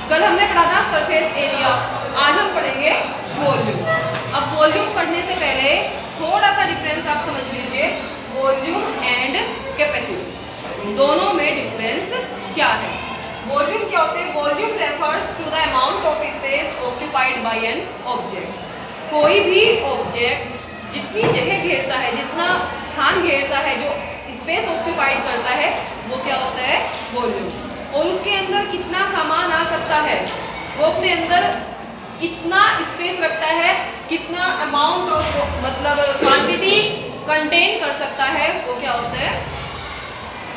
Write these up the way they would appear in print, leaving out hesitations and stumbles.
कल हमने पढ़ा था सरफेस एरिया, आज हम पढ़ेंगे वॉल्यूम। अब वॉल्यूम पढ़ने से पहले थोड़ा सा डिफरेंस आप समझ लीजिए, वॉल्यूम एंड कैपेसिटी दोनों में डिफरेंस क्या है। वॉल्यूम क्या होते हैं? Volume refers to the amount of space occupied by an object. कोई भी ऑब्जेक्ट जितनी जगह घेरता है, जितना स्थान घेरता है, जो स्पेस ऑक्यूपाइड करता है, वो क्या होता है? वॉल्यूम। और उसके अंदर कितना सामान आ सकता है, वो अपने अंदर कितना स्पेस रखता है, कितना अमाउंट ऑफ मतलब क्वांटिटी कंटेन कर सकता है, वो क्या होता है?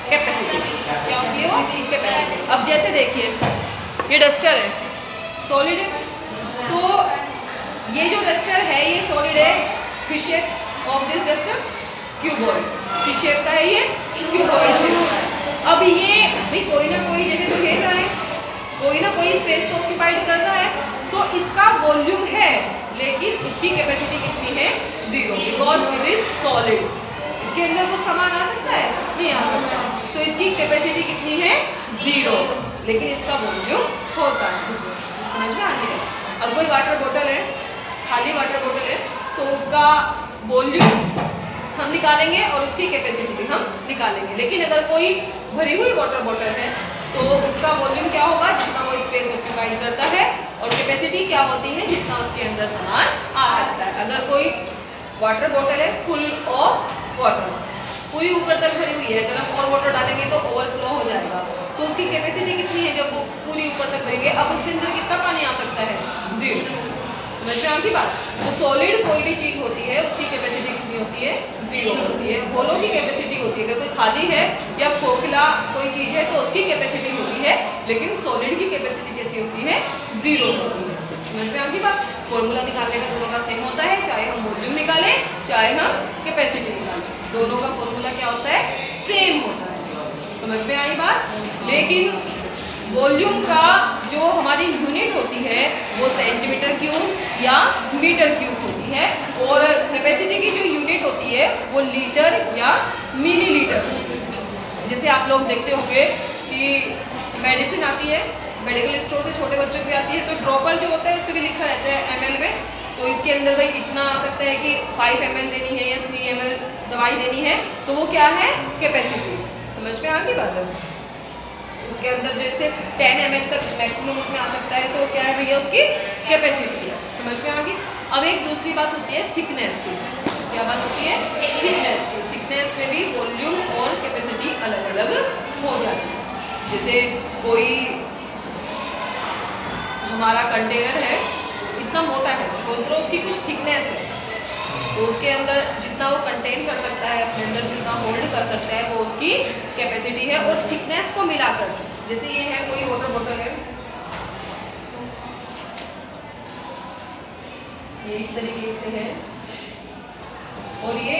कैपेसिटी। क्या होती है वो? कैपेसिटी। अब जैसे देखिए, ये डस्टर है, सॉलिड है, तो ये जो डस्टर है ये सॉलिड है। Fish shape of this duster cuboid. Fish shape का है ये, क्यूबॉइड शेप। अब ये भी कोई ना कोई जगह तो घेर रहा है, कोई ना कोई स्पेस को ऑक्यूपाइड कर रहा है, तो इसका वॉल्यूम है, लेकिन इसकी कैपेसिटी कितनी है? 0, बिकॉज इट इज सॉलिड। इसके अंदर कुछ सामान आ सकता है? नहीं आ सकता, तो इसकी कैपेसिटी कितनी है? 0, लेकिन इसका वॉल्यूम होता है। समझ में आ गया? अब कोई वाटर बोतल है, खाली वाटर बोतल है, तो उसका वॉल्यूम हम निकालेंगे और उसकी कैपेसिटी भी हम निकालेंगे। लेकिन अगर कोई भरी हुई वाटर बोतल है तो उसका वॉल्यूम क्या होगा? जितना वो स्पेस ऑक्यूपाइड करता है, और कैपेसिटी क्या होती है? जितना उसके अंदर सामान आ सकता है। अगर कोई वाटर बोतल है फुल ऑफ वाटर, पूरी ऊपर तक भरी हुई है, अगर हम और वाटर डालेंगे तो ओवरफ्लो हो जाएगा, तो उसकी कैपेसिटी कितनी है? जब वो पूरी ऊपर तक भरी हुई है, अब उसके अंदर कितना पानी आ सकता है? 0। समझ में आती बात? तो सॉलिड कोई भी चीज़ होती है, उसकी कैपेसिटी कितनी होती है? 0 होती है। होलो की कैपेसिटी होती है, अगर कोई खाली है या खोखला कोई चीज़ है तो उसकी कैपेसिटी होती है, लेकिन सॉलिड की कैपेसिटी कैसी होती है? 0 होती है। समझ में आती बात? फॉर्मूला निकालने का दोनों का सेम होता है, चाहे हम वॉल्यूम निकालें चाहे हम कैपेसिटी निकालें, दोनों का फॉर्मूला क्या होता है? सेम होता है। समझ में आई बात? लेकिन वॉल्यूम का जो हमारी यूनिट होती है वो सेंटीमीटर क्यूब या मीटर क्यूब होती है, और कैपेसिटी की जो यूनिट होती है वो लीटर या मिलीलीटर। जैसे आप लोग देखते होंगे कि मेडिसिन आती है मेडिकल स्टोर से, छोटे बच्चों की आती है, तो ड्रॉपर जो होता है उस पर भी लिखा रहता है ml में, तो इसके अंदर भाई इतना आ सकता है कि 5 ml देनी है या 3 ml दवाई देनी है, तो वो क्या है? कैपेसिटी। समझ में आ गई बात? उसके अंदर जैसे 10 ml तक मैक्सिमम उसमें आ सकता है, तो क्या है भैया? उसकी कैपेसिटी है। समझ में आ गई? अब एक दूसरी बात होती है थिकनेस की। क्या बात होती है? थिकनेस की। थिकनेस में भी वॉल्यूम और कैपेसिटी अलग अलग हो जाती है। जैसे कोई हमारा कंटेनर है, इतना मोटा है, सपोज करो उसकी कुछ थिकनेस है, तो उसके अंदर जितना वो कंटेन कर सकता है, अपने अंदर जितना होल्ड कर सकता है, वो उसकी कैपेसिटी है। और थिकनेस को मिलाकर, जैसे ये है कोई वाटर बोतल है, ये इस तरीके से है, और ये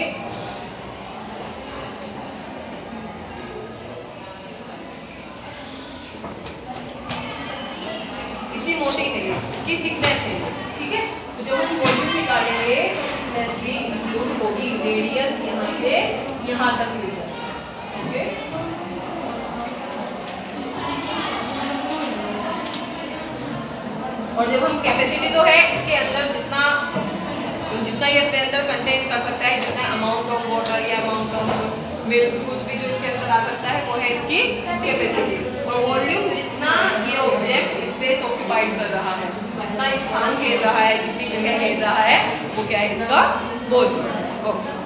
इतनी मोटी है, ये इसकी थिकनेस है, ठीक है। तो जब हम वॉल्यूम निकालेंगे तो थिकनेस भी इंक्लूड होगी, रेडियस यहाँ से यहाँ तक मीटर, ओके। और जब हम कैपेसिटी तो है इसके अंदर जितना ये अपने अंदर कंटेन कर सकता है, जितना अमाउंट ऑफ वाटर या अमाउंट ऑफ मिल्क, कुछ भी जो इसके अंदर आ सकता है, वो है इसकी कैपेसिटी। और वॉल्यूम जितना ये ऑब्जेक्ट स्पेस ऑक्यूपाइड कर रहा है, जितना स्थान घेर रहा है, जितनी जगह घेर रहा है, वो क्या है? इसका वॉल्यूम। ओके।